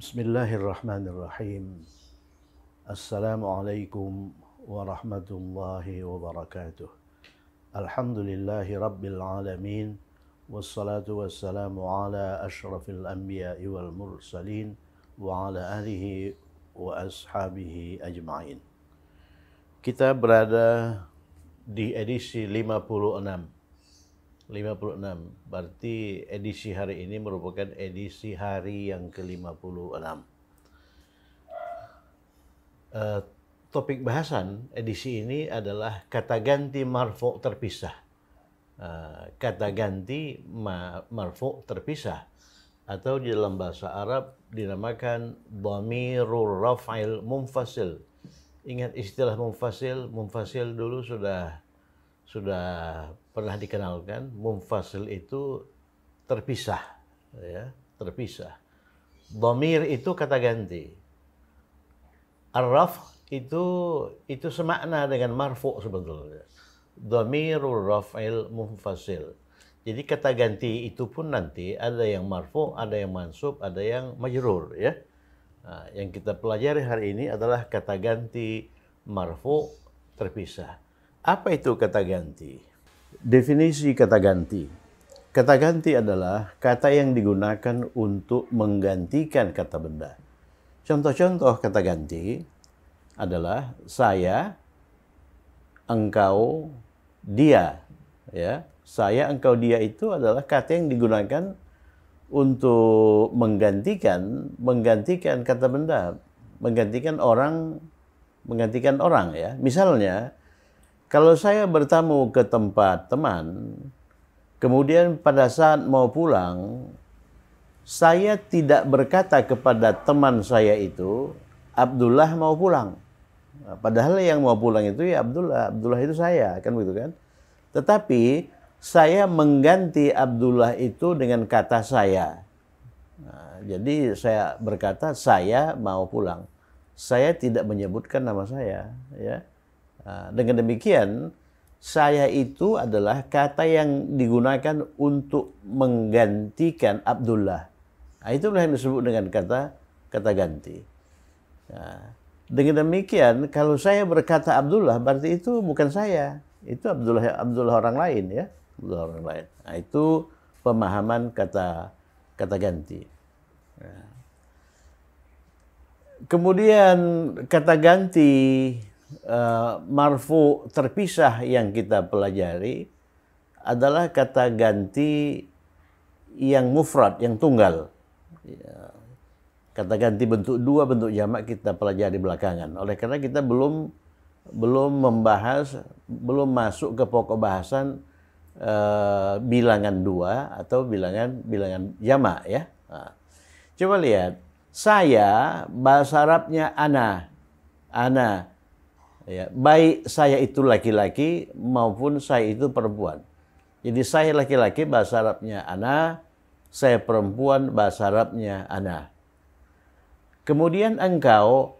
Bismillahirrahmanirrahim. Assalamualaikum warahmatullahi wabarakatuh. Alhamdulillahi rabbil alamin. Wassalatu wassalamu ala ashrafil anbiya'i wal mursalin wa ala alihi wa ashabihi ajma'in. Kita berada di edisi 56. Berarti edisi hari ini merupakan edisi hari yang ke-56. Topik bahasan edisi ini adalah kata ganti marfu' terpisah. Kata ganti marfu' terpisah atau di dalam bahasa Arab dinamakan dhamirur raf'il munfasil. Ingat istilah munfasil dulu sudah pernah dikenalkan. Munfasil itu terpisah, ya, terpisah. Dhamir itu kata ganti. Ar-raf' itu semakna dengan marfu' sebetulnya. Dhamirur raf'il munfasil. Jadi kata ganti itu pun nanti ada yang marfu', ada yang mansub, ada yang majrur, ya. Nah, yang kita pelajari hari ini adalah kata ganti marfu' terpisah. Apa itu kata ganti? Definisi kata ganti. Kata ganti adalah kata yang digunakan untuk menggantikan kata benda. Contoh-contoh kata ganti adalah saya, engkau, dia. Ya, saya, engkau, dia itu adalah kata yang digunakan untuk menggantikan kata benda, menggantikan orang, ya. Misalnya, kalau saya bertamu ke tempat teman, kemudian pada saat mau pulang, saya tidak berkata kepada teman saya itu, Abdullah mau pulang. Nah, padahal yang mau pulang itu ya Abdullah itu saya, kan begitu kan? Tetapi saya mengganti Abdullah itu dengan kata saya. Nah, jadi saya berkata saya mau pulang. Saya tidak menyebutkan nama saya, ya. Nah, dengan demikian, saya itu adalah kata yang digunakan untuk menggantikan Abdullah. Nah, itulah yang disebut dengan kata ganti. Nah, dengan demikian, kalau saya berkata Abdullah, berarti itu bukan saya. Itu Abdullah orang lain, ya. Abdullah orang lain. Nah, itu pemahaman kata ganti. Nah. Kemudian kata ganti marfu terpisah yang kita pelajari adalah kata ganti yang mufrad, yang tunggal. Kata ganti bentuk dua, bentuk jamak kita pelajari belakangan. Oleh karena kita belum masuk ke pokok bahasan bilangan dua atau bilangan jamak, ya. Nah, coba lihat, saya bahasa Arabnya ana. Ya, baik saya itu laki-laki maupun saya itu perempuan. Jadi saya laki-laki bahasa Arabnya ana, saya perempuan bahasa Arabnya ana. Kemudian engkau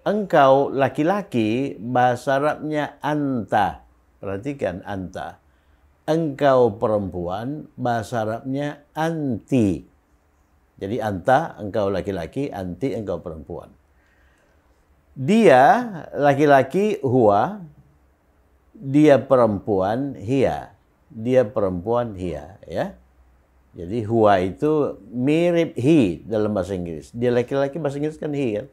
laki-laki bahasa Arabnya anta. Perhatikan anta. Engkau perempuan bahasa Arabnya anti. Jadi anta engkau laki-laki, anti engkau perempuan. Dia laki-laki huwa, dia perempuan hiya. Dia perempuan hiya, ya. Jadi huwa itu mirip he dalam bahasa Inggris. Dia laki-laki bahasa Inggris kan he, kan.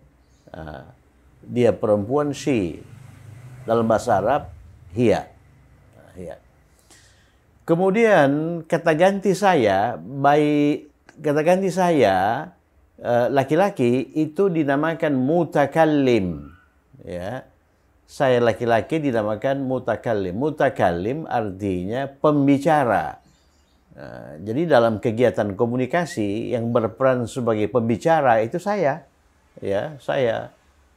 Nah, dia perempuan she. Dalam bahasa Arab hiya. Nah, hiya. Kemudian kata ganti saya, laki-laki itu dinamakan mutakallim, ya. Saya laki-laki dinamakan mutakallim. Mutakallim artinya pembicara. Nah, jadi dalam kegiatan komunikasi yang berperan sebagai pembicara itu saya, ya,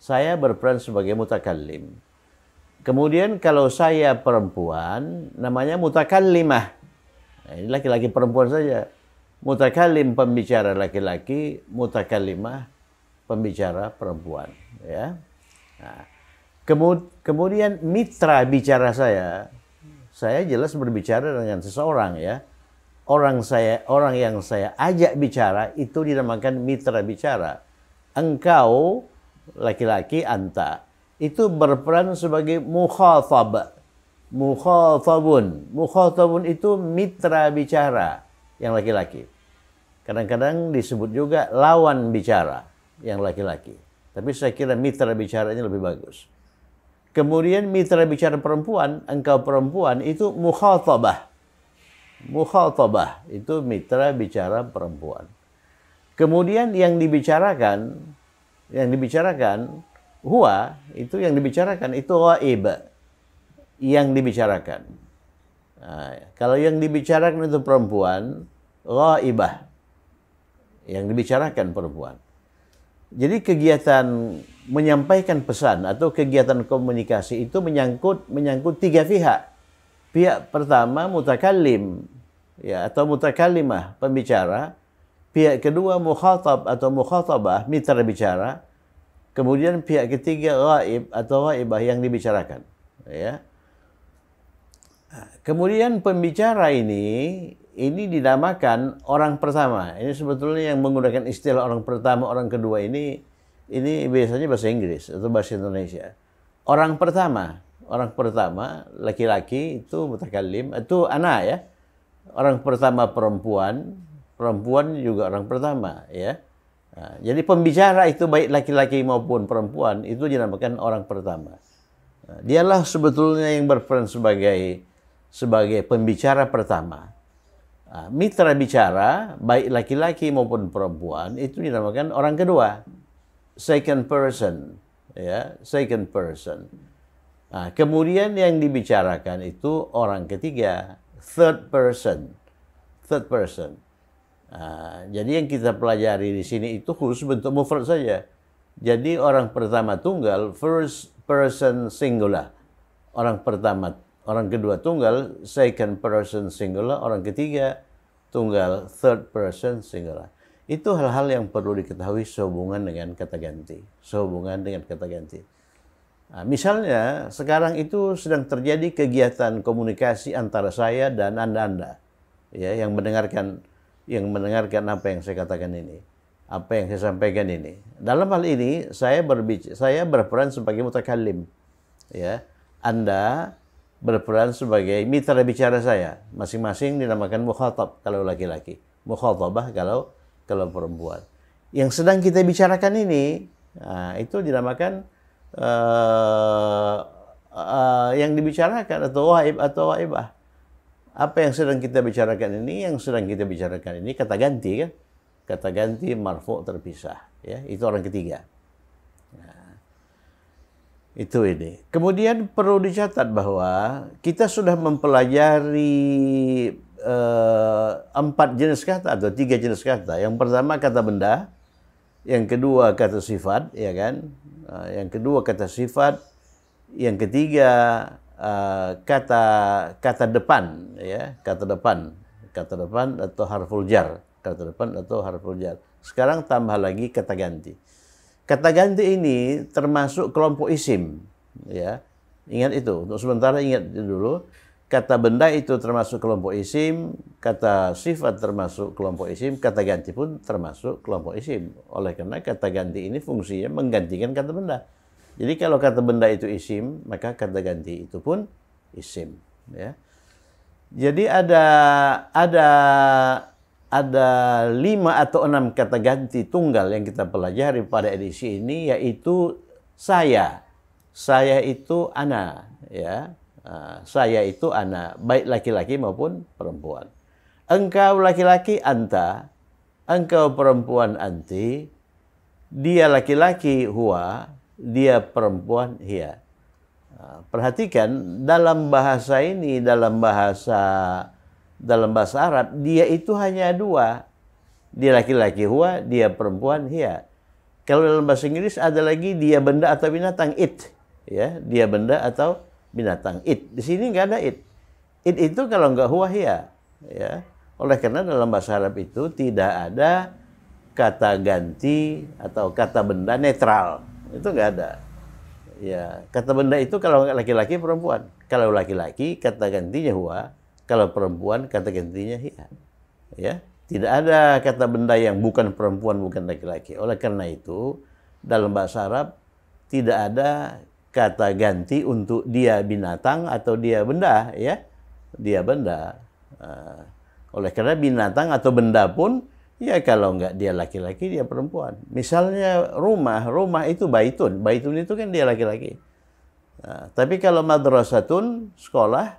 saya berperan sebagai mutakallim. Kemudian kalau saya perempuan namanya mutakallimah. Nah, ini laki-laki perempuan saja. Mutakallim pembicara laki-laki, mutakallimah pembicara perempuan, ya. Nah, kemudian mitra bicara saya jelas berbicara dengan seseorang, ya. Orang yang saya ajak bicara itu dinamakan mitra bicara. engkau laki-laki, anta, itu berperan sebagai mukhatab. Mukhatabun. Mukhatabun itu mitra bicara yang laki-laki. Kadang-kadang disebut juga lawan bicara yang laki-laki. Tapi saya kira mitra bicaranya lebih bagus. Kemudian mitra bicara perempuan, engkau perempuan, itu mukhatabah. Mukhatabah itu mitra bicara perempuan. Kemudian yang dibicarakan huwa, itu yang dibicarakan itu ghaib. Yang dibicarakan. Nah, kalau yang dibicarakan itu perempuan, ghaibah. Yang dibicarakan perempuan. Jadi kegiatan menyampaikan pesan atau kegiatan komunikasi itu menyangkut tiga pihak. Pihak pertama mutakallim, ya, atau mutakallimah, pembicara. Pihak kedua mukhatab atau mukhatabah, mitra bicara. Kemudian pihak ketiga ghaib atau ghaibah yang dibicarakan, ya. Kemudian pembicara ini dinamakan orang pertama. Ini sebetulnya yang menggunakan istilah orang pertama, orang kedua ini biasanya bahasa Inggris atau bahasa Indonesia. Orang pertama laki-laki itu mutakallim, itu ana, ya. Orang pertama perempuan juga orang pertama, ya. Nah, jadi pembicara itu baik laki-laki maupun perempuan itu dinamakan orang pertama. Nah, dialah sebetulnya yang berperan sebagai pembicara pertama. Nah, mitra bicara baik laki-laki maupun perempuan itu dinamakan orang kedua, second person, ya, second person. Nah, kemudian yang dibicarakan itu orang ketiga, third person. Nah, jadi yang kita pelajari di sini itu khusus bentuk mufrad saja. Jadi orang pertama tunggal, first person singular. Orang kedua tunggal, second person singular. Orang ketiga tunggal, third person singular. Itu hal-hal yang perlu diketahui sehubungan dengan kata ganti. Nah, misalnya sekarang itu sedang terjadi kegiatan komunikasi antara saya dan Anda, ya, yang mendengarkan apa yang saya katakan ini, apa yang saya sampaikan ini. Dalam hal ini saya berperan sebagai mutakallim, ya. Anda berperan sebagai mitra bicara saya. Masing-masing dinamakan mukhatab kalau laki-laki, mukhatabah kalau perempuan. Yang sedang kita bicarakan ini, nah, itu dinamakan yang dibicarakan atau ghaib atau ghaibah. Apa yang sedang kita bicarakan ini? Yang sedang kita bicarakan ini kata ganti, kan? Kata ganti marfu' terpisah, ya. Itu orang ketiga. Nah, itu ini. Kemudian perlu dicatat bahwa kita sudah mempelajari 4 jenis kata atau 3 jenis kata. Yang pertama kata benda, yang kedua kata sifat, ya kan? Yang kedua kata sifat, yang ketiga kata depan, ya, kata depan atau harful jar, Sekarang tambah lagi kata ganti. Kata ganti ini termasuk kelompok isim, ya. Ingat itu, untuk sementara ingat dulu. Kata benda itu termasuk kelompok isim, kata sifat termasuk kelompok isim, kata ganti pun termasuk kelompok isim. Oleh karena kata ganti ini fungsinya menggantikan kata benda. Jadi kalau kata benda itu isim, maka kata ganti itu pun isim, ya. Jadi ada 5 atau 6 kata ganti tunggal yang kita pelajari pada edisi ini, yaitu saya. Saya itu ana, ya. Saya itu ana, baik laki-laki maupun perempuan. Engkau laki-laki anta, engkau perempuan anti, dia laki-laki huwa, dia perempuan hiya. Perhatikan dalam bahasa ini, dalam bahasa Arab, dia itu hanya 2. Dia laki-laki huwa, dia perempuan hiya. Kalau dalam bahasa Inggris ada lagi dia benda atau binatang, it, ya, dia benda atau binatang, it. Di sini nggak ada it. It itu kalau nggak huwa hiya, ya. Oleh karena dalam bahasa Arab itu tidak ada kata ganti atau kata benda netral. Itu nggak ada. Ya, kata benda itu kalau laki-laki perempuan. Kalau laki-laki kata gantinya huwa, kalau perempuan kata gantinya hiya. Ya, Tidak ada kata benda yang bukan perempuan, bukan laki-laki. Oleh karena itu, dalam bahasa Arab tidak ada kata ganti untuk dia binatang atau dia benda, ya. Dia benda. Oleh karena binatang atau benda pun, ya kalau enggak dia laki-laki, dia perempuan. Misalnya rumah itu baitun. Baitun itu kan dia laki-laki. Tapi kalau madrasatun, sekolah,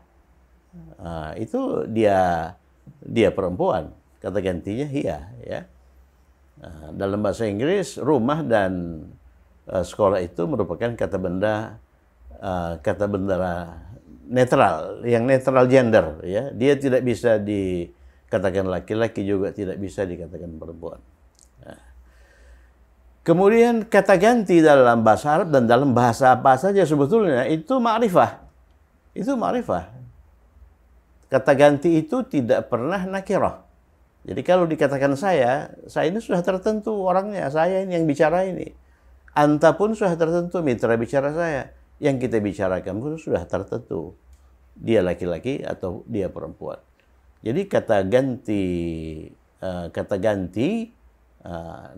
itu dia perempuan. Kata gantinya hiya, ya. Dalam bahasa Inggris, rumah dan sekolah itu merupakan kata benda netral, yang netral gender, ya. Dia tidak bisa dikatakan laki-laki, juga tidak bisa dikatakan perempuan. Kemudian kata ganti dalam bahasa Arab dan dalam bahasa apa saja sebetulnya itu ma'rifah. Itu ma'rifah. Kata ganti itu tidak pernah nakirah. Jadi kalau dikatakan saya ini sudah tertentu orangnya, saya ini yang bicara ini. Anta pun sudah tertentu mitra bicara saya. Yang kita bicarakan pun sudah tertentu. Dia laki-laki atau dia perempuan. Jadi kata ganti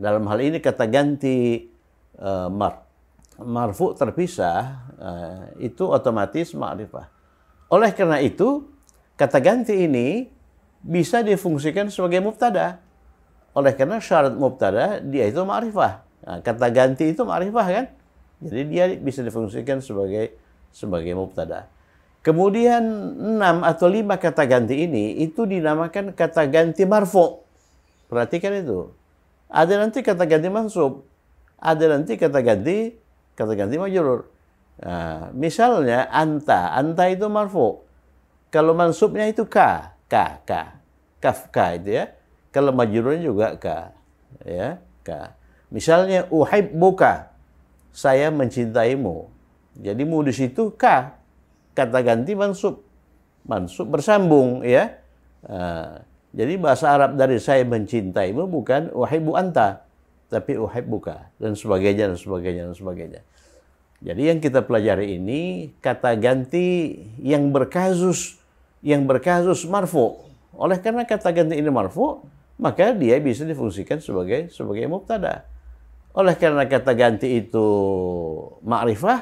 dalam hal ini kata ganti marfu terpisah itu otomatis ma'rifah. Oleh karena itu kata ganti ini bisa difungsikan sebagai mubtada. Oleh karena syarat mubtada dia itu ma'rifah. Nah, kata ganti itu ma'rifah kan? Jadi dia bisa difungsikan sebagai mubtada. Kemudian 6 atau 5 kata ganti ini itu dinamakan kata ganti marfu. Perhatikan itu. Ada nanti kata ganti mansub, ada nanti kata ganti majrur. Nah, misalnya anta itu marfu. Kalau mansubnya itu kaf itu ya. Kalau majrurnya juga ya, Misalnya uhibbuka, saya mencintaimu. Jadi mu di situ kata ganti mansub bersambung, ya. Jadi bahasa Arab dari saya mencintaimu bukan uhibbu anta, tapi uhibbuka dan sebagainya. Jadi yang kita pelajari ini kata ganti yang berkasus marfu. Oleh karena kata ganti ini marfu, maka dia bisa difungsikan sebagai mubtada. Oleh karena kata ganti itu ma'rifah,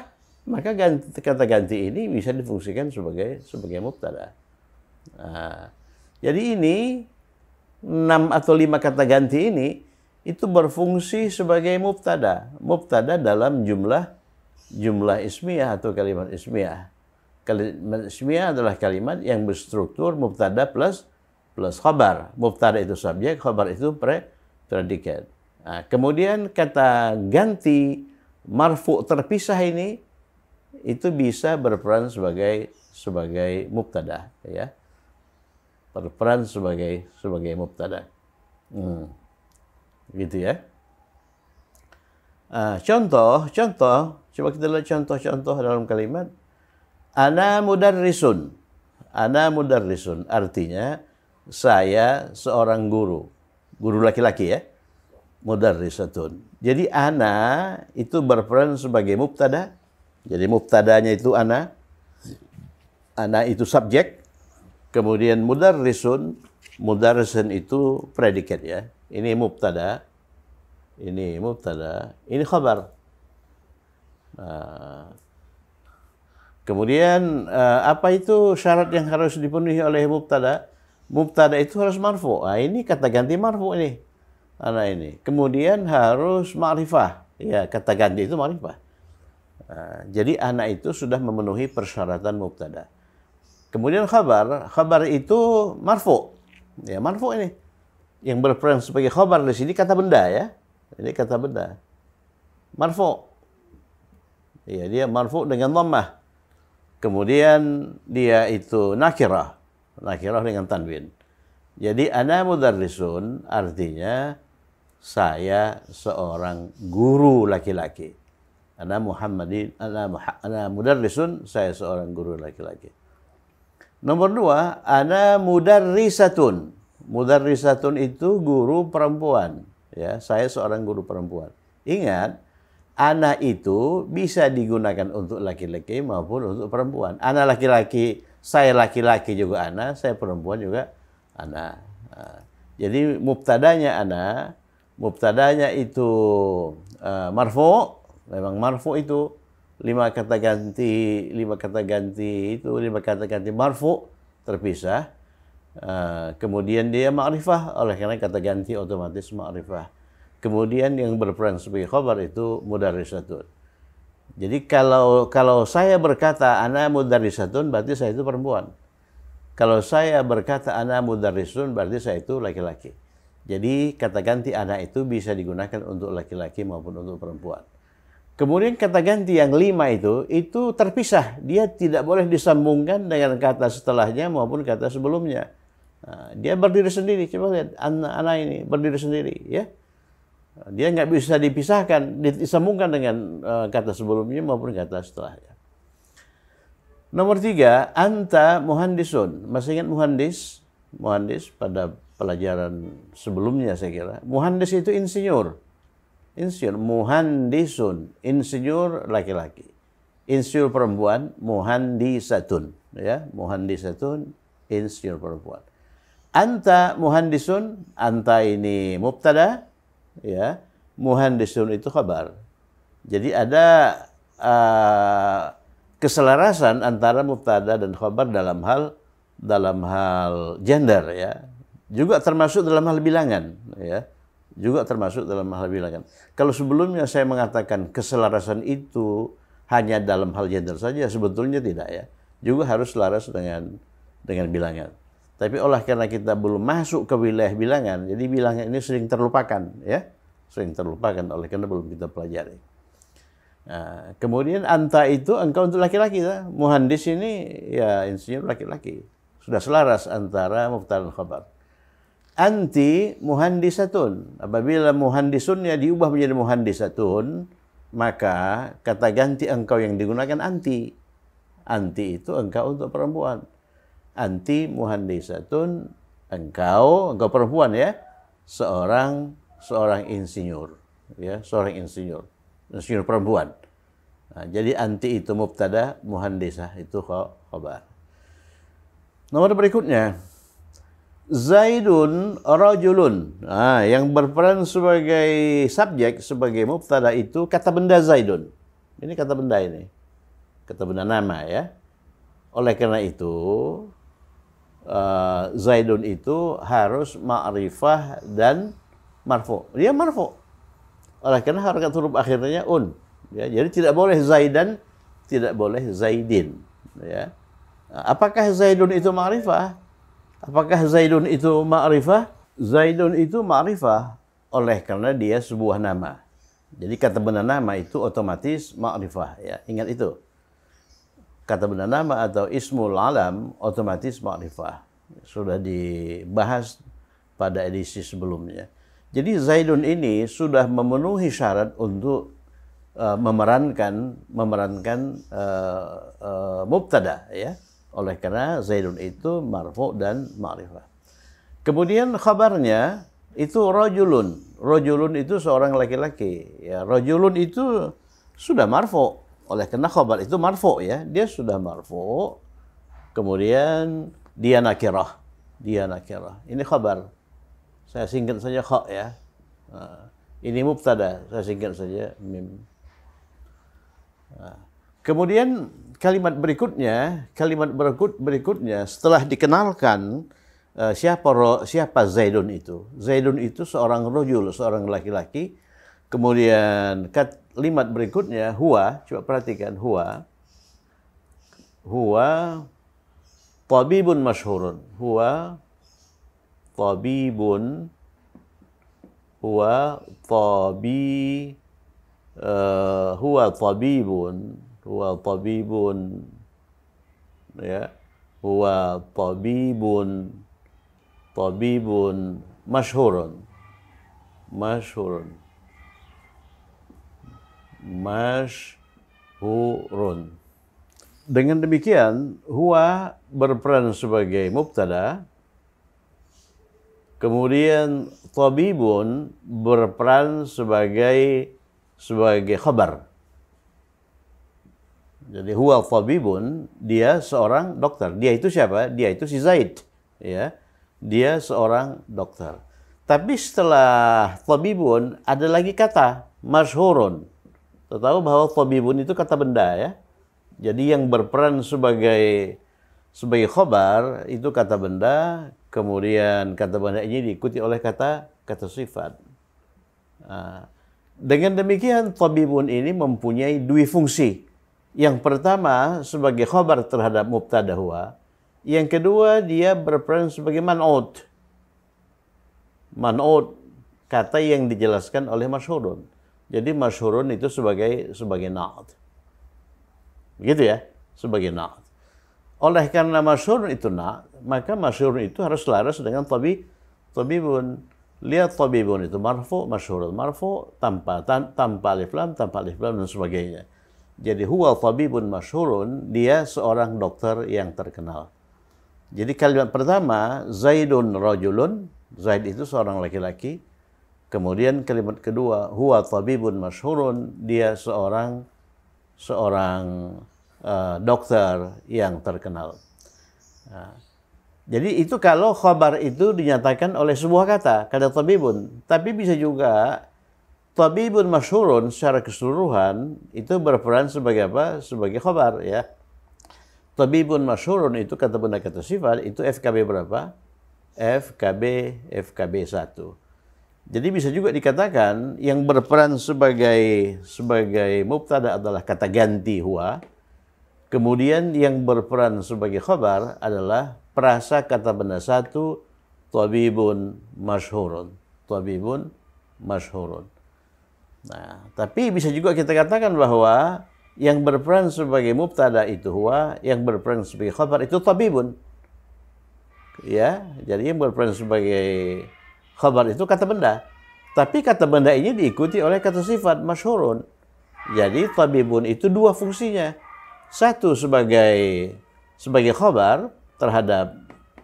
maka kata ganti ini bisa difungsikan sebagai mubtada. Jadi ini 6 atau 5 kata ganti ini itu berfungsi sebagai mubtada. Mubtada dalam jumlah ismiyah atau kalimat ismiyah. Kalimat ismiyah adalah kalimat yang berstruktur mubtada plus khabar. Mubtada itu subjek, khabar itu predikat. Nah, kemudian kata ganti marfu terpisah ini itu bisa berperan sebagai mubtada, ya. Berperan sebagai mubtada. Gitu ya. Contoh, coba kita lihat contoh-contoh dalam kalimat. Ana mudarrisun. Artinya saya seorang guru laki-laki, ya. Mudarrisatun. Jadi ana itu berperan sebagai mubtada. Jadi mubtadanya itu ana itu subjek. Kemudian mudarrisun itu predikat, ya. Ini mubtada, ini khabar. Kemudian apa itu syarat yang harus dipenuhi oleh mubtada? Mubtada itu harus marfu. Ini kata ganti marfu ini. Ini. Kemudian harus ma'rifah. Ya, kata ganti itu ma'rifah. Jadi anak itu sudah memenuhi persyaratan mubtada. Kemudian khabar itu marfu. Ya, marfu ini. Yang berperan sebagai khabar di sini kata benda, ya. Ini kata benda. Marfu. Ya, dia marfu dengan dhammah. Kemudian dia itu nakirah dengan tanwin. Jadi ana mudarrisun artinya saya seorang guru laki-laki. Ana mudarrisun, saya seorang guru laki-laki. Nomor 2, ana mudarrisatun. Mudarrisatun itu guru perempuan, ya, saya seorang guru perempuan. Ingat, ana itu bisa digunakan untuk laki-laki maupun untuk perempuan. Ana laki-laki, saya laki-laki juga ana, saya perempuan juga ana. Jadi mubtadanya ana, mubtadanya itu marfu, memang marfu itu lima kata ganti lima kata ganti marfu terpisah. Kemudian dia ma'rifah, oleh karena kata ganti otomatis ma'rifah. Kemudian yang berperan sebagai khabar itu mudarrisatun. Jadi kalau saya berkata ana mudarrisatun, berarti saya itu perempuan. Kalau saya berkata ana mudarrisun, berarti saya itu laki-laki. Jadi kata ganti ana itu bisa digunakan untuk laki-laki maupun untuk perempuan. Kemudian kata ganti yang 5 itu terpisah. Dia tidak boleh disambungkan dengan kata setelahnya maupun kata sebelumnya. Nah, dia berdiri sendiri. Coba lihat, ana ini berdiri sendiri, ya. Dia nggak bisa dipisahkan, disambungkan dengan kata sebelumnya maupun kata setelahnya. Nomor 3, anta muhandisun. Masih ingat muhandis? Muhandis pada pelajaran sebelumnya saya kira. Muhandis itu insinyur. Insinyur, muhandisun. Insinyur laki-laki. Insinyur perempuan, muhandisatun. Ya, muhandisatun, insinyur perempuan. Anta muhandisun, anta ini mubtada, ya. Muhandisun itu khabar. Jadi ada keselarasan antara mubtada dan khabar dalam hal gender, ya. Juga termasuk dalam hal bilangan, ya. Juga termasuk dalam hal bilangan. Kalau sebelumnya saya mengatakan keselarasan itu hanya dalam hal gender saja, sebetulnya tidak, ya. Juga harus selaras dengan bilangan. Tapi karena kita belum masuk ke wilayah bilangan, jadi bilangan ini sering terlupakan, ya. Sering terlupakan oleh karena belum kita pelajari. Nah, kemudian anta itu engkau untuk laki-laki, ya. Muhandis ini ya insinyur laki-laki. Sudah selaras antara mubtada dan khabar. Anti muhandisatun. Apabila muhandisunnya diubah menjadi muhandisatun, maka kata ganti engkau yang digunakan anti. Anti itu engkau untuk perempuan. Anti muhandisatun, engkau perempuan, ya. Seorang insinyur, ya, seorang insinyur perempuan. Nah, jadi anti itu mubtada, muhandisah itu khabar. Nomor berikutnya, Zaidun rajulun. Nah, yang berperan sebagai subjek, sebagai mubtada itu kata benda Zaidun. Ini kata benda ini. Kata benda nama, ya. Oleh karena itu, Zaidun itu harus ma'rifah dan marfu. Dia marfu. Oleh karena harakat huruf akhirnya ya, jadi tidak boleh Zaidan, tidak boleh Zaidin, ya. Apakah Zaidun itu ma'rifah? Apakah Zaidun itu ma'rifah? Zaidun itu ma'rifah oleh karena dia sebuah nama. Jadi kata benda nama itu otomatis ma'rifah, ya. Ingat itu. Kata benda nama atau ismul alam otomatis ma'rifah. Sudah dibahas pada edisi sebelumnya. Jadi Zaidun ini sudah memenuhi syarat untuk memerankan mubtada, ya. Oleh karena Zaidun itu marfu dan ma'rifah. Kemudian khabarnya itu rajulun. Rajulun itu seorang laki-laki, ya. Rajulun itu sudah marfu. Oleh karena khabar itu marfu, ya. Dia sudah marfu. Kemudian dia nakirah. Dia nakirah. Ini khabar. Saya singkat saja kha, ya. Nah, ini mubtada, saya singkat saja mim. Nah, kemudian kalimat berikutnya setelah dikenalkan siapa Zaidun itu. Zaidun itu seorang rajul, seorang laki-laki. Kemudian kalimat berikutnya huwa, coba perhatikan huwa tabibun masyhurun. Huwa tabibun, huwa tabibun, ya. Huwa tabibun masyhurun. Dengan demikian, huwa berperan sebagai mubtada. Kemudian tabibun berperan sebagai khabar. Jadi huwa tabibun, dia seorang dokter. Dia itu siapa? Dia itu si Zaid, ya. Dia seorang dokter. Tapi setelah tabibun ada lagi kata masyhurun. Tahu bahwa tabibun itu kata benda ya. Jadi yang berperan sebagai khabar itu kata benda, kemudian kata benda ini diikuti oleh kata sifat. Nah, dengan demikian tabibun ini mempunyai dua fungsi. Yang pertama sebagai khabar terhadap mubtada huwa. Yang kedua dia berperan sebagai man'ud. Man'ud kata yang dijelaskan oleh masyhurun. Jadi masyhurun itu sebagai na'at. Begitu ya, sebagai na'at. Oleh karena masyhurun itu na'at, maka masyhurun itu harus selaras dengan tabibun. Lihat tabibun itu marfu, masyhurun marfu tanpa alif lam dan sebagainya. Jadi huwa tabibun masyhurun, dia seorang dokter yang terkenal. Jadi kalimat pertama Zaidun rajulun, Zaid itu seorang laki-laki. Kemudian kalimat kedua, huwa tabibun masyhurun, dia seorang dokter yang terkenal. Nah, jadi itu kalau khabar itu dinyatakan oleh sebuah kata tabibun. Tapi bisa juga tabibun masyhurun secara keseluruhan itu berperan sebagai apa? Sebagai khabar ya. Tabibun masyhurun itu kata benda kata sifat, itu FKB berapa? FKB 1. Jadi bisa juga dikatakan yang berperan sebagai mubtada adalah kata ganti huwa. Kemudian yang berperan sebagai khabar adalah perasa kata benda satu, tabibun masyhurun. Tabibun masyhurun. Nah, tapi bisa juga kita katakan bahwa yang berperan sebagai mubtada itu huwa, yang berperan sebagai khabar itu tabibun. Ya, jadi yang berperan sebagai khabar itu kata benda. Tapi kata benda ini diikuti oleh kata sifat masyhurun. Jadi tabibun itu dua fungsinya. Satu sebagai khabar terhadap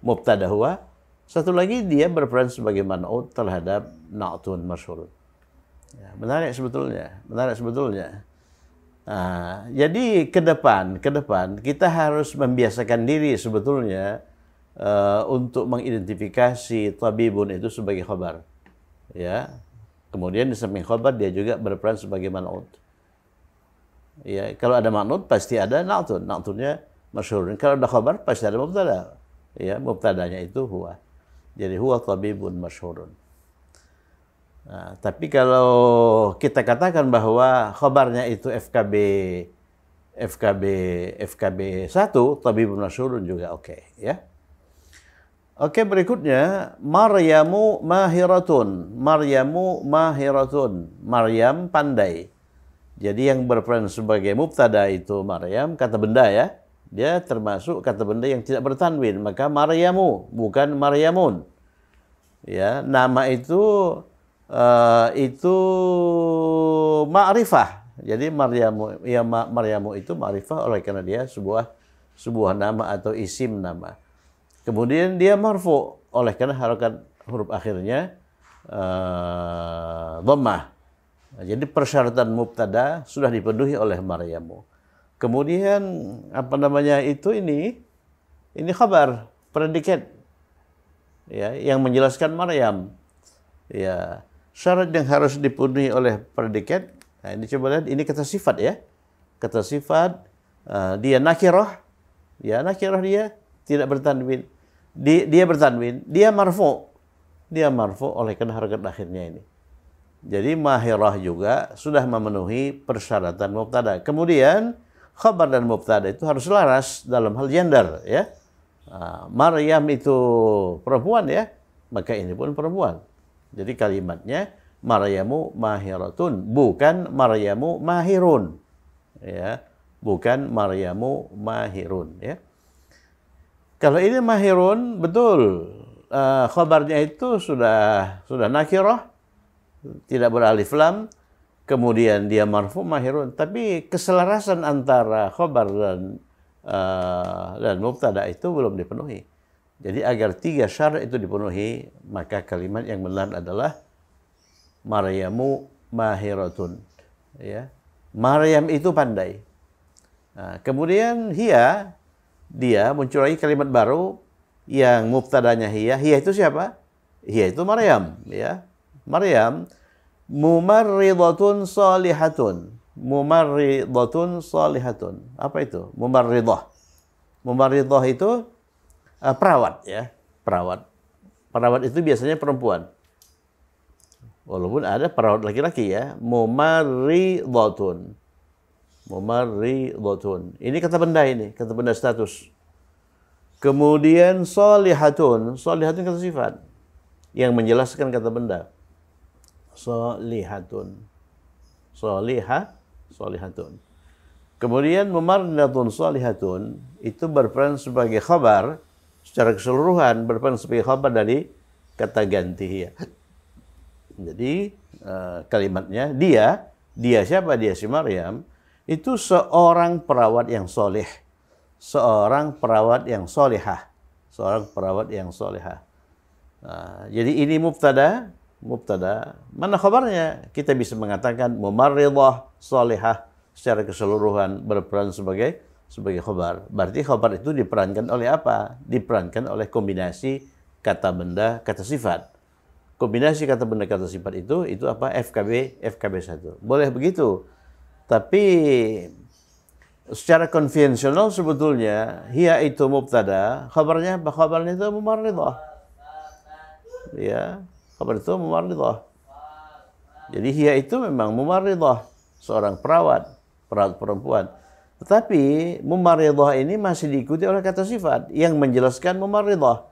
mubtada huwa, satu lagi dia berperan sebagai man'ud terhadap na'tun masyhurun. Ya, menarik sebetulnya. Nah, jadi ke depan kita harus membiasakan diri sebetulnya untuk mengidentifikasi tabibun itu sebagai khabar. Ya. Kemudian di samping khabar dia juga berperan sebagai man'ud. Ya, kalau ada man'ud pasti ada na'tun. Na'tunnya masyhurun. Kalau ada khabar pasti ada mubtada. Ya, mubtadanya itu huwa. Jadi huwa tabibun masyhurun. Nah, tapi kalau kita katakan bahwa khabarnya itu FKB 1, tabibun masyhurun juga oke, ya. Oke, berikutnya Maryamu mahiratun. Maryamu mahiratun. Maryam pandai. Jadi yang berperan sebagai mubtada itu Maryam, kata benda ya. Dia termasuk kata benda yang tidak bertanwin, maka Maryamu bukan Maryamun. Ya, nama itu ma'rifah. Jadi Maryamu itu ma'rifah oleh karena dia sebuah nama atau isim nama. Kemudian dia marfu oleh karena harokat huruf akhirnya dhammah. Jadi persyaratan mubtada sudah dipenuhi oleh Maryamu. Kemudian ini khabar predikat ya yang menjelaskan Maryam. Ya, syarat yang harus dipenuhi oleh predikat. Nah, ini coba lihat, ini kata sifat ya. Kata sifat dia nakirah. Ya, nakirah dia tidak bertanwin. Dia bertanwin, dia marfu. Dia marfu oleh karena harakat akhirnya ini. Jadi mahirah juga sudah memenuhi persyaratan mubtada. Kemudian khabar dan mubtada itu harus selaras dalam hal gender ya. Maryam itu perempuan ya, maka ini pun perempuan. Jadi kalimatnya Maryamu mahiratun, bukan Maryamu mahirun. Ya, bukan Maryamu mahirun ya. Kalau ini mahirun, betul. Khabarnya itu sudah nakirah, tidak beralif lam, kemudian dia marfu mahirun. Tapi keselarasan antara khabar dan mubtada itu belum dipenuhi. Jadi agar tiga syarat itu dipenuhi, maka kalimat yang benar adalah Maryamu mahiratun. Ya. Maryam itu pandai. Nah, kemudian dia muncul lagi kalimat baru yang mubtadanya hiya. Hiya itu siapa? Hiya itu Maryam, ya. Maryam mumarridatun salihatun. Mumarridatun salihatun. Apa itu? Mumarridah. Mumarridah itu perawat, ya. Perawat. Perawat itu biasanya perempuan. Walaupun ada perawat laki-laki, ya. Mumarridatun. Mumarridatun. Ini kata benda ini, kata benda status. Kemudian solihatun. Solihatun kata sifat yang menjelaskan kata benda. Solihatun. Solihatun. Kemudian mumarridatun solihatun itu berperan sebagai khabar secara keseluruhan, berperan sebagai khabar dari kata ganti, ya. Jadi kalimatnya dia siapa? Dia si Maryam itu seorang perawat yang soleh, seorang perawat yang solehah, seorang perawat yang solehah. Jadi ini mubtada. Mana khabarnya? Kita bisa mengatakan mumarridah solehah secara keseluruhan berperan sebagai khabar. Berarti khabar itu diperankan oleh apa? Diperankan oleh kombinasi kata benda, kata sifat. Kombinasi kata benda, kata sifat itu apa? FKB 1. Boleh begitu. Tapi secara konvensional sebetulnya hiya itu mubtada, khabarnya apa? Khabarnya itu mumarridah. Ya, khabar itu mumarridah. Jadi hiya itu memang mumarridah, seorang perawat perempuan. Tetapi mumarridah ini masih diikuti oleh kata sifat yang menjelaskan mumarridah.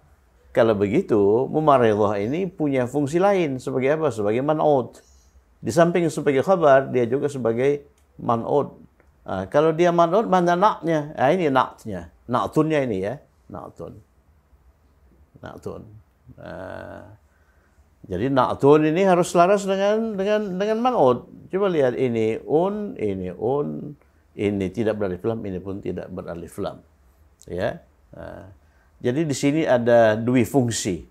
Kalau begitu, mumarridah ini punya fungsi lain sebagai apa? Sebagai man'ud. Di samping sebagai khabar, dia juga sebagai man'ud. Kalau dia man'ud, mana na'nya? Ini na'tnya. Na'tunnya ini, ya. Na'tun. Jadi na'tun ini harus selaras dengan man'ud. Coba lihat ini ini tidak beralif lam, ini pun tidak beralif lam. Ya. Jadi di sini ada dua fungsi.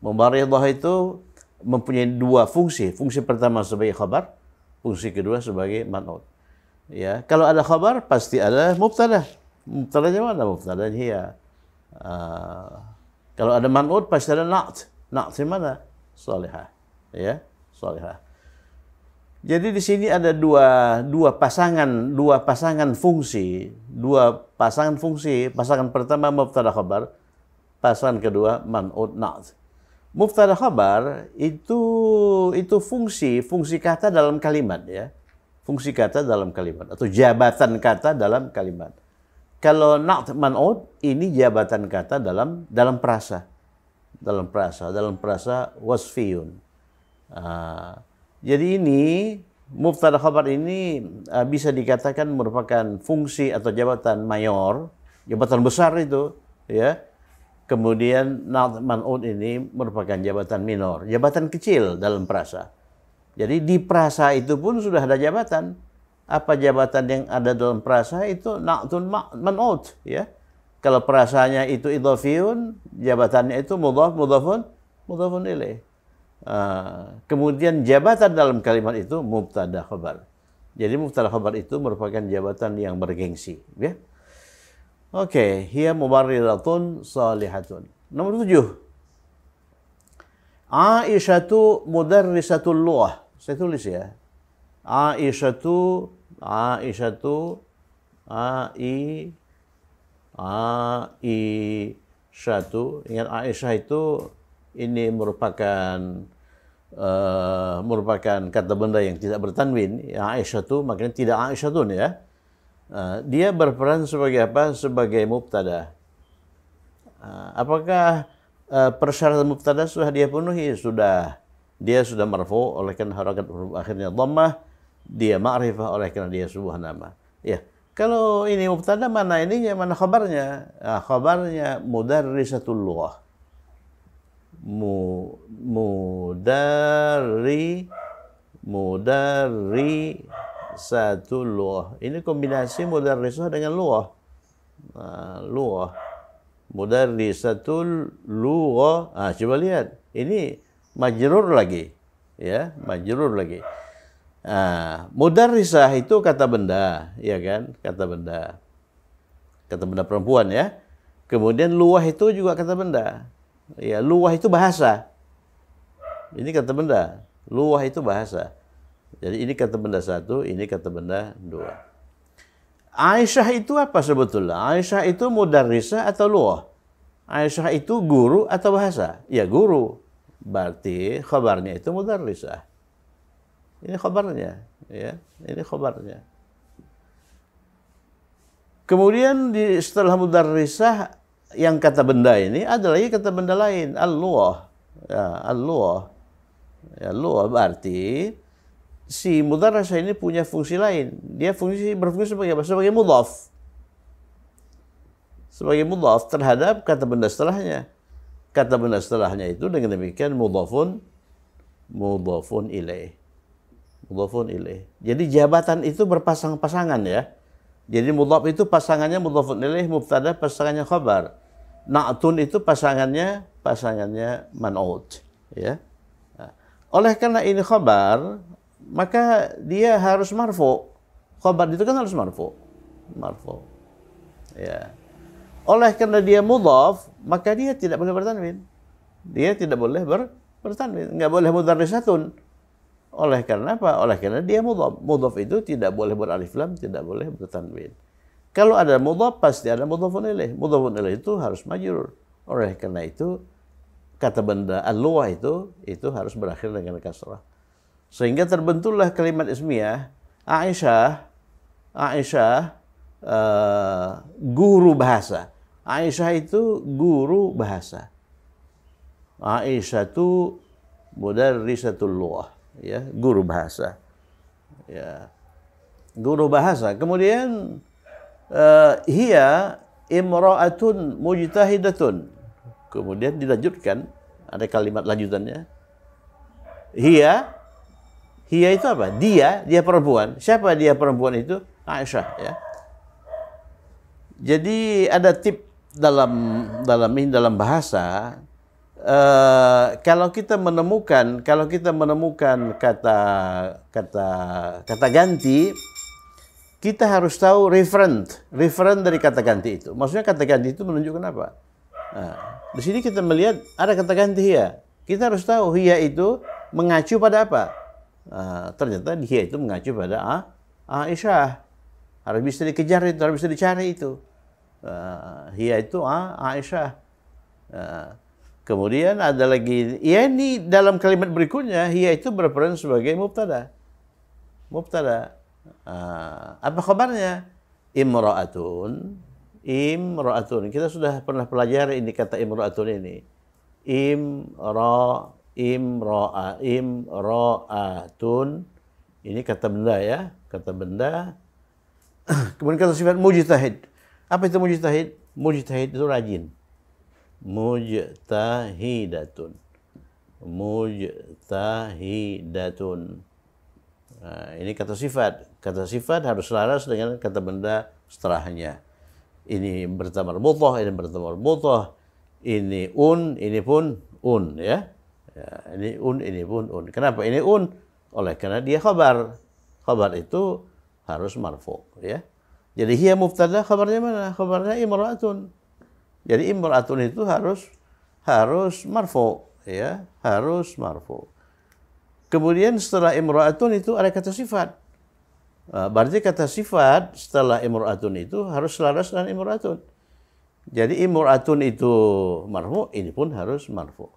Mumarridah itu mempunyai dua fungsi. Fungsi pertama sebagai khabar, fungsi kedua sebagai man'ud. Ya, kalau ada khabar pasti ada mubtada. Mubtadanya mana? Mubtadanya hiya. Kalau ada man'ud pasti ada na't. Na'tnya mana? Salihah. Ya, salihah. Jadi di sini ada dua pasangan fungsi. Pasangan pertama mubtada khabar, pasangan kedua man'ud na't. Mubtada khabar itu fungsi kata dalam kalimat, ya. Fungsi kata dalam kalimat atau jabatan kata dalam kalimat. Kalau na't man'ud ini jabatan kata dalam prasa. Dalam prasa wasfiyun. Jadi ini mubtada khabar ini bisa dikatakan merupakan fungsi atau jabatan mayor, jabatan besar itu, ya. Kemudian na't man'ud ini merupakan jabatan minor, jabatan kecil dalam prasa. Jadi di prasa itu pun sudah ada jabatan. Apa jabatan yang ada dalam prasa itu? Na'tun man'ud, ya. Kalau prasanya itu idhofiyun, jabatannya itu mudhafun ilaih. Kemudian jabatan dalam kalimat itu mubtada khabar. Jadi mubtada khabar itu merupakan jabatan yang bergengsi, ya. Oke, hiya mubarriratun salihatun. Nomor 7. Aisyatu mudarrisatul lughah. Saya tulis, ya. Aisyatu ingat Aisyah itu ini merupakan kata benda yang tidak bertanwin. Aisyah itu maknanya tidak Aisyatun, ya. Dia berperan sebagai apa? Sebagai mubtada. Apakah persyaratan mubtada sudah dia penuhi? Sudah. Dia sudah marfu oleh karena harakat huruf akhirnya dhammah, dia ma'rifah oleh karena dia sebuah nama. Ya. Kalau ini mubtada, mana ininya, mana khabarnya? Khabarnya mudarrisatul lughah. Mudarrisatul lughah. Ini kombinasi mudarrisah dengan lughah. Lughah. Mudarrisatul lughah. Coba lihat. Ini majrur lagi. Ya, majrur lagi. Mudarrisah itu kata benda, ya kan? Kata benda perempuan, ya. Kemudian luah itu juga kata benda. Ya, luwah itu bahasa. Ini kata benda. Luwah itu bahasa. Jadi ini kata benda satu, ini kata benda dua. Aisyah itu apa sebetulnya? Aisyah itu mudarrisah atau luwah? Aisyah itu guru atau bahasa? Ya, guru. Berarti khabarnya itu mudarrisah. Ini khabarnya, ya. Ini khabarnya. Kemudian setelah mudarrisah yang kata benda ini ada lagi kata benda lain, al-luwah. Ya, al-luwah. Ya, luwah berarti si mudarrisah ini punya fungsi lain. Dia berfungsi sebagai apa? Sebagai mudhaf. Sebagai mudhaf terhadap kata benda setelahnya. Kata benda setelahnya itu dengan demikian mudhafun ilaih. Mudhafun ilaih. Jadi jabatan itu berpasang-pasangan ya. Jadi mudhaf itu pasangannya mudhafun ilaih, mubtada pasangannya khabar. Na'tun itu pasangannya man'ut ya. Nah, oleh karena ini khabar, maka dia harus marfu. Khabar itu kan harus marfu. Marfu. Ya. Oleh karena dia mudhaf, maka dia tidak boleh bertanwin. Dia tidak boleh bertanwin, enggak boleh mudarrisatun. Oleh karena apa? Oleh karena dia mudhaf. Mudhaf itu tidak boleh beralif lam, tidak boleh bertanwin. Kalau ada mudhaf pasti ada mudhafun ilaih. Mudhafun ilaih itu harus majrur. Oleh karena itu kata benda al-luwah itu harus berakhir dengan kasrah. Sehingga terbentuklah kalimat ismiyah Aisyah guru bahasa. Aisyah itu guru bahasa. Aisyah itu mudarrisatul lughah. Ya, guru bahasa. Ya, guru bahasa. Kemudian hiya imra'atun mujtahidatun. Kemudian dilanjutkan, ada kalimat lanjutannya. Hiya itu apa? Dia perempuan. Siapa dia perempuan itu? Aisyah ya. Jadi ada tip dalam bahasa. Kalau kita menemukan kata ganti, kita harus tahu referen dari kata ganti itu. Maksudnya kata ganti itu menunjukkan apa? Nah, di sini kita melihat ada kata ganti hiya. Kita harus tahu hiya itu mengacu pada apa? Ternyata hiya itu mengacu pada Aisyah. Harus bisa dikejar itu, harus bisa dicari itu. Hiya itu Aisyah. Kemudian ada lagi, ya ini dalam kalimat berikutnya, hiya itu berperan sebagai mubtada. Mubtada. Apa kabarnya? Imra'atun. Kita sudah pernah pelajari ini kata imra'atun ini. Imra'atun. Ini kata benda ya, kata benda. Kemudian kata sifat mujtahid. Apa itu mujtahid? Mujtahid itu rajin. Mujtahidatun. Nah, ini kata sifat. Kata sifat harus selaras dengan kata benda setelahnya. Ini bertamar mudhaf, ini bertamar mudhaf. Ini ini pun ya. Ini pun Kenapa ini Oleh karena dia khabar. Khabar itu harus marfu ya. Jadi hiya mubtada, khabarnya mana? Khabarnya imra'atun. Jadi imra'atun itu harus marfu ya, harus marfu. Kemudian setelah imra'atun itu ada kata sifat. Berarti kata sifat setelah imra'atun itu harus selaras dengan imra'atun. Jadi imra'atun itu marfu, ini pun harus marfu.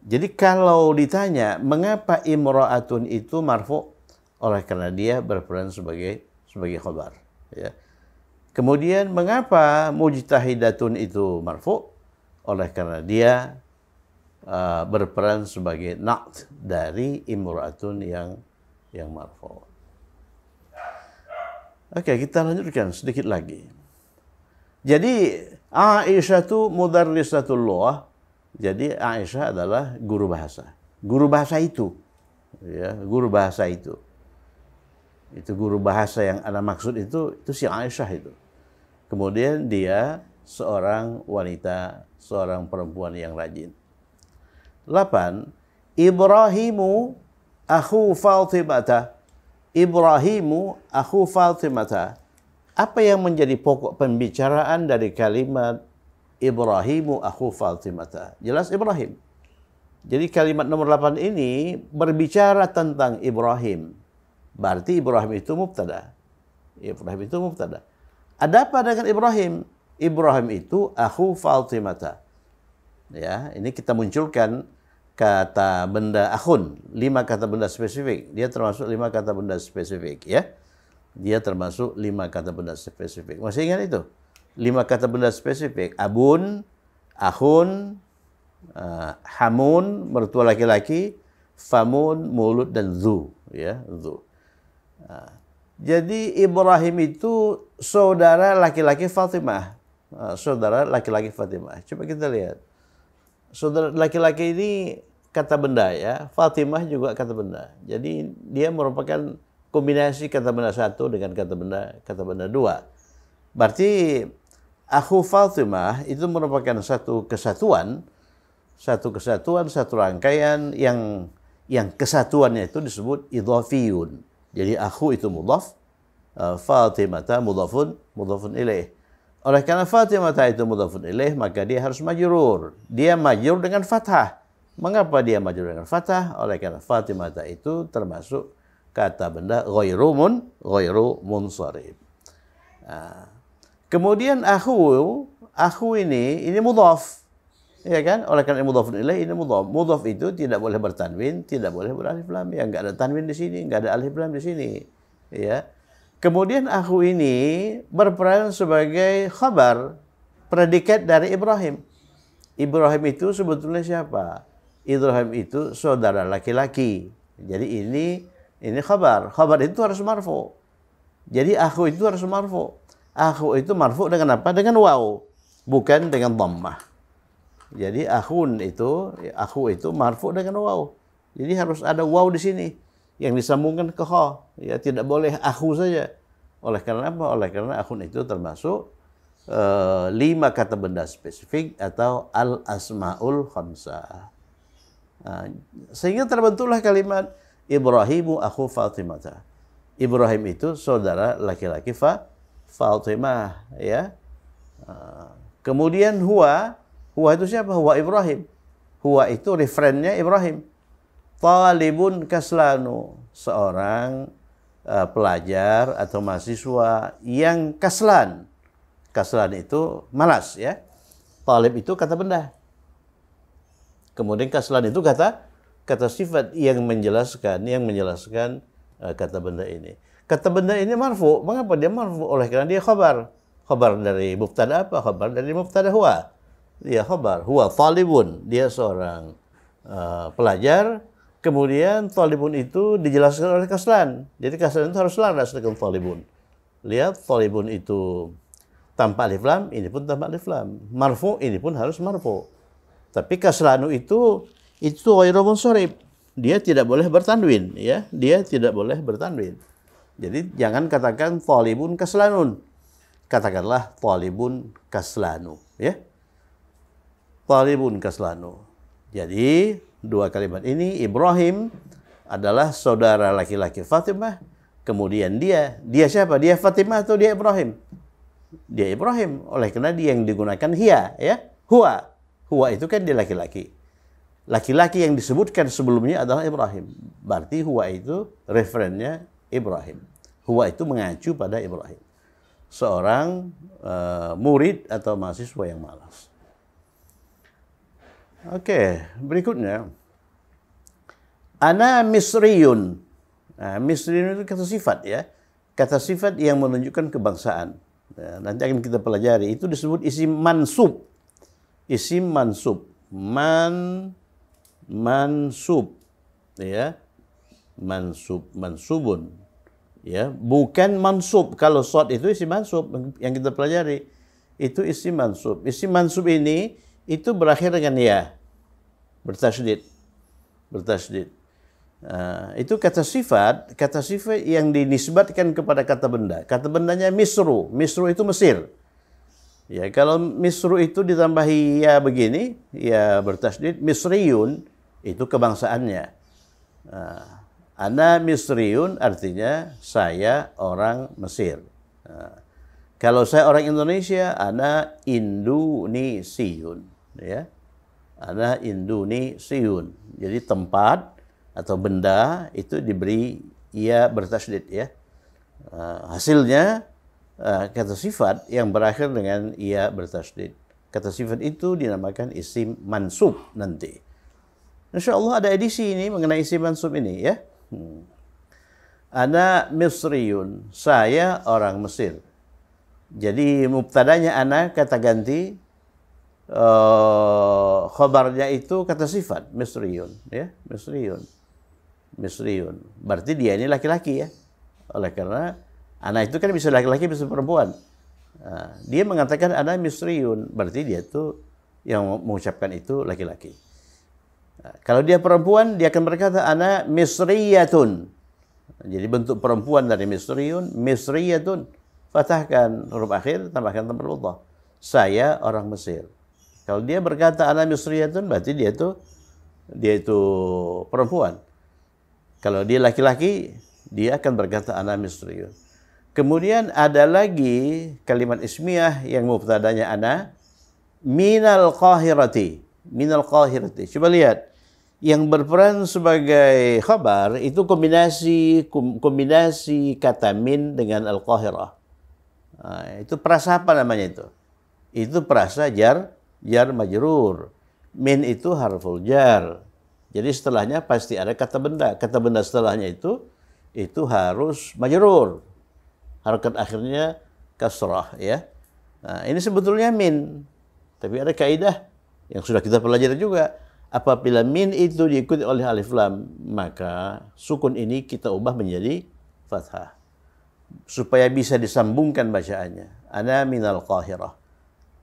Jadi kalau ditanya mengapa imra'atun itu marfu, oleh karena dia berperan sebagai khabar ya. Kemudian mengapa mujtahidatun itu marfu? Oleh karena dia berperan sebagai na'at dari imra'atun yang marfu. Oke, kita lanjutkan sedikit lagi. Jadi Aisyah itu mudarrisatul lughah. Jadi Aisyah adalah guru bahasa. Guru bahasa itu. Ya, guru bahasa itu. Itu guru bahasa yang ana maksud itu si Aisyah itu. Kemudian dia seorang wanita, seorang perempuan yang rajin. 8. Ibrahimu akhu Fatimata. Ibrahimu akhu Fatimata. Apa yang menjadi pokok pembicaraan dari kalimat Ibrahimu akhu Fatimata. Jelas Ibrahim. Jadi kalimat nomor 8 ini berbicara tentang Ibrahim. Berarti Ibrahim itu mubtada. Ibrahim itu mubtada. Ada apa dengan Ibrahim? Ibrahim itu akhu Fatimata. Ya, ini kita munculkan kata benda akhun, 5 kata benda spesifik. Dia termasuk 5 kata benda spesifik, ya. Dia termasuk 5 kata benda spesifik. Masih ingat itu? 5 kata benda spesifik. Abun, akhun, hamun, mertua laki-laki, famun, mulut, dan zu, ya, zu. Jadi Ibrahim itu saudara laki-laki Fatimah. Saudara laki-laki Fatimah. Coba kita lihat. Saudara laki-laki ini kata benda, ya. Fatimah juga kata benda. Jadi dia merupakan kombinasi kata benda 1 dengan kata benda 2. Berarti akhu Fatimah itu merupakan satu kesatuan, satu rangkaian yang kesatuannya itu disebut idhafiyun. Jadi akhu itu mudhaf, Fatimata mudhafun ilaih. Oleh karena Fatimata itu mudhafun ilaih, maka dia harus majrur. Dia majrur dengan fathah. Mengapa dia majrur dengan fathah? Oleh karena Fatimata itu termasuk kata benda ghairu munsharif. Kemudian akhu ini mudhaf. Ya kan? Oleh karena mudhafun ilaih ini mudhaf. Mudhaf itu tidak boleh bertanwin, tidak boleh beralif lam. Ya, enggak ada tanwin di sini, enggak ada alif lam di sini. Ya. Kemudian akhu ini berperan sebagai khabar, predikat dari Ibrahim. Ibrahim itu sebetulnya siapa? Ibrahim itu saudara laki-laki. Jadi ini khabar. Khabar itu harus marfu. Jadi akhu itu harus marfu. Akhu itu marfu dengan apa? Dengan waw, bukan dengan dhammah. Jadi akhu itu marfu dengan waw. Jadi harus ada waw di sini yang disambungkan ke kha. Ya, tidak boleh akhu saja. Oleh karena apa? Oleh karena akhun itu termasuk 5 kata benda spesifik atau al-asmaul khamsah. Sehingga terbentuklah kalimat Ibrahimu akhu Fatimata. Ibrahim itu saudara laki-laki Fatimah, ya. Kemudian huwa itu siapa? Huwa Ibrahim. Huwa itu referennya Ibrahim. Talibun kaslanu, seorang pelajar atau mahasiswa yang kaslan. Kaslan itu malas, ya. Talib itu kata benda. Kemudian kaslan itu kata sifat yang menjelaskan kata benda ini. Kata benda ini marfu. Mengapa dia marfu? Oleh karena dia khabar. Khabar dari mubtada apa? Khabar dari mubtada huwa. Dia khabar. Huwa talibun. Dia seorang pelajar. Kemudian talibun itu dijelaskan oleh kaslan. Jadi kaslan itu harus laras dengan talibun. Lihat, talibun itu tanpa alif lam, ini pun tanpa alif lam. Marfu, ini pun harus marfu. Tapi kaslanu itu ghairu munsharif. Dia tidak boleh bertanwin, ya. Dia tidak boleh bertanwin. Jadi jangan katakan talibun kaslanun. Katakanlah talibun kaslanu, ya. Talibun kaslanu. Jadi dua kalimat ini, Ibrahim adalah saudara laki-laki Fatimah. Kemudian dia siapa? Dia Fatimah atau dia Ibrahim? Dia Ibrahim. Oleh karena dia yang digunakan hiya, ya. Huwa itu kan dia laki-laki. Laki-laki yang disebutkan sebelumnya adalah Ibrahim. Berarti huwa itu referennya Ibrahim. Huwa itu mengacu pada Ibrahim. Seorang murid atau mahasiswa yang malas. Oke, berikutnya. Ana misriyun. Nah, misriyun itu kata sifat, ya. Kata sifat yang menunjukkan kebangsaan. Ya, nanti akan kita pelajari. Itu disebut isim mansub. Isim mansub. Mansub. Ya. Mansubun. Ya, bukan mansub. Kalau short itu isim mansub yang kita pelajari. Itu isim mansub. Isim mansub ini itu berakhir dengan ya. Bertasydid. Itu kata sifat yang dinisbatkan kepada kata benda. Kata bendanya misru. Misru itu Mesir. Ya, kalau misru itu ditambahi ya begini, ya bertasydid, misriyun itu kebangsaannya. Ana misriyun artinya saya orang Mesir. Kalau saya orang Indonesia, ana Indonesiun, ya. Ana Indonesiun. Jadi tempat atau benda itu diberi ia bertasydid, ya. Hasilnya kata sifat yang berakhir dengan ia bertasydid. Kata sifat itu dinamakan isim mansub nanti. Insya Allah ada edisi ini mengenai isim mansub ini, ya. Ana Misriyun, saya orang Mesir. Jadi mubtadanya ana kata ganti, khobarnya itu kata sifat Misriyun, ya, Misriyun. Misriyun. Berarti dia ini laki-laki, ya. Oleh karena ana itu kan bisa laki-laki bisa perempuan. Dia mengatakan ana Misriyun, berarti dia itu yang mengucapkan itu laki-laki. Kalau dia perempuan, dia akan berkata ana Misriyatun. Jadi bentuk perempuan dari Misriyun, Misriyatun. Fathahkan huruf akhir, tambahkan tambah Allah. Saya orang Mesir. Kalau dia berkata ana Misriyatun, berarti dia itu perempuan. Kalau dia laki-laki, dia akan berkata ana Misriyun. Kemudian ada lagi kalimat ismiyah yang mubtadanya ana minal qahirati. Minal qahirati. Coba lihat. Yang berperan sebagai khabar itu kombinasi kata min dengan al-qahirah. Itu perasa apa namanya itu? Itu perasa jar majrur. Min itu harful jar. Jadi setelahnya pasti ada kata benda. Kata benda setelahnya itu harus majrur. Harakat akhirnya kasrah, ya. Nah, ini sebetulnya min. Tapi ada kaidah yang sudah kita pelajari juga. Apabila min itu diikuti oleh alif lam, maka sukun ini kita ubah menjadi fathah. Supaya bisa disambungkan bacaannya. Ana minal Qahirah.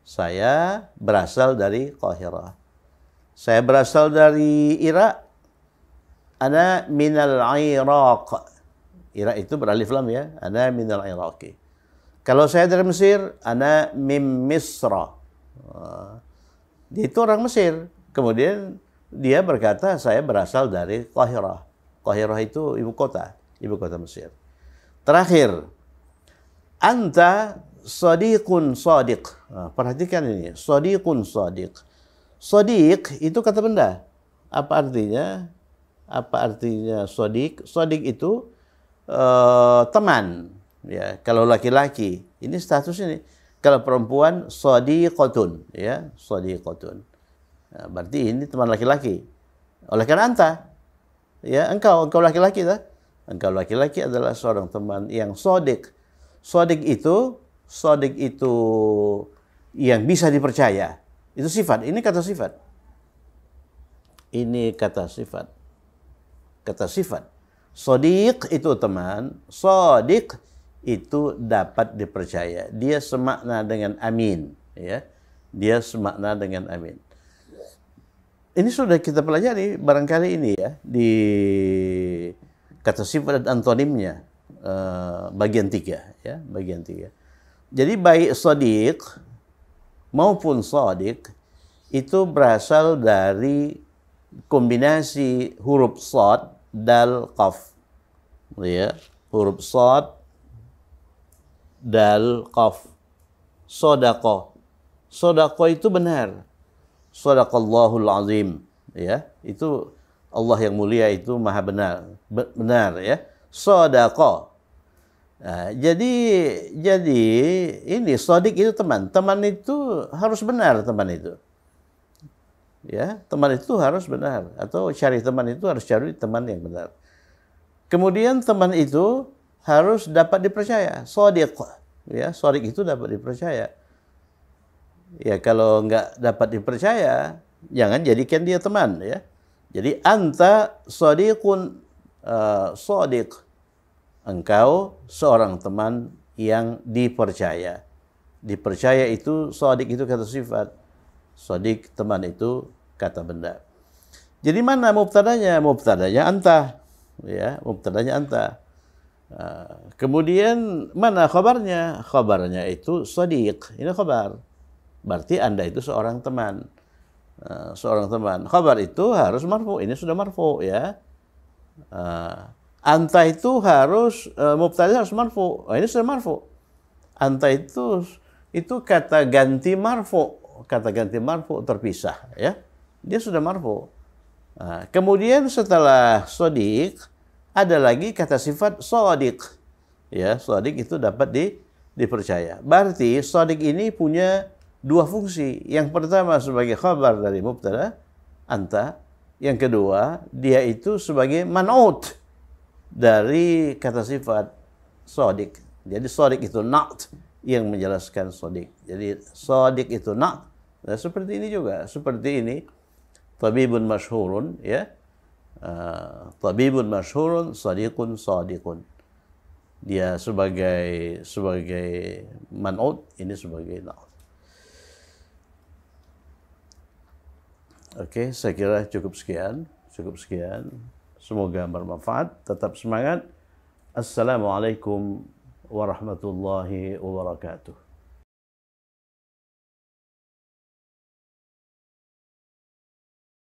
Saya berasal dari Qahirah. Saya berasal dari Irak. Ana minal Iraq. Irak itu beralif lam, ya. Ana minal Iraqi. Kalau saya dari Mesir, ana mim Misra. Dia itu orang Mesir. Kemudian dia berkata, saya berasal dari Qahirah. Qahirah itu ibu kota Mesir. Terakhir, anta sadiqun sadiq. Perhatikan ini, sadiqun sadiq. Sadiq itu kata benda. Apa artinya? Apa artinya sadiq? Sadiq itu teman. Ya, kalau laki-laki, ini status ini. Kalau perempuan, sadiqatun, ya, sadiqatun. Nah, berarti ini teman laki-laki. Oleh karena anta, ya, engkau laki-laki, tak? Engkau laki-laki adalah seorang teman yang sadiq. Sadiq itu yang bisa dipercaya. Itu sifat. Ini kata sifat. Ini kata sifat. Kata sifat. Sadiq itu teman. Sadiq itu dapat dipercaya. Dia semakna dengan amin. Ya. Dia semakna dengan amin. Ini sudah kita pelajari barangkali ini, ya, di kata sifat dan antonimnya, bagian 3, ya, bagian 3. Jadi baik sadiq maupun sadiq itu berasal dari kombinasi huruf shad, dal, qaf. Ya, huruf shad, dal, qaf. Sodaqah. Sodaqah itu benar. Sadaqallahul azim, ya. Itu Allah yang mulia itu maha benar, ya. Shadaqah. Nah, jadi ini shadiq itu teman. Teman itu harus benar, teman itu. Ya, teman itu harus benar, atau cari teman itu harus cari teman yang benar. Kemudian teman itu harus dapat dipercaya. Shadiq, ya, shadiq itu dapat dipercaya. Ya, kalau nggak dapat dipercaya, jangan jadikan dia teman, ya. Jadi anta shadiqun shadiq. Engkau seorang teman yang dipercaya. Dipercaya itu shadiq itu kata sifat. Shadiq teman itu kata benda. Jadi mana mubtadanya? Mubtadanya anta, ya, mubtadanya anta. Kemudian mana khabarnya? Khabarnya itu shadiq. Ini khabar. Berarti Anda itu seorang teman. Seorang teman. Khabar itu harus marfu. Ini sudah marfu, ya. Anta itu harus mubtada harus marfu. Ini sudah marfu. Anta itu kata ganti marfu, terpisah ya. Dia sudah marfu. Nah, kemudian setelah sodik ada lagi kata sifat sodik. Ya, sodik itu dapat dipercaya. Berarti sodik ini punya dua fungsi. Yang pertama sebagai khabar dari mubtada anta. Yang kedua, dia itu sebagai man'ut dari kata sifat sodik. Jadi sodik itu na'at yang menjelaskan sodik. Jadi sodik itu na'at. Nah, seperti ini juga. Seperti ini. Tabibun masyhurun, ya. Tabibun masyhurun, sadiqun sadiqun. Dia sebagai man'ut, ini sebagai na'at. Oke, saya kira cukup sekian. Semoga bermanfaat. Tetap semangat. Assalamualaikum warahmatullahi wabarakatuh.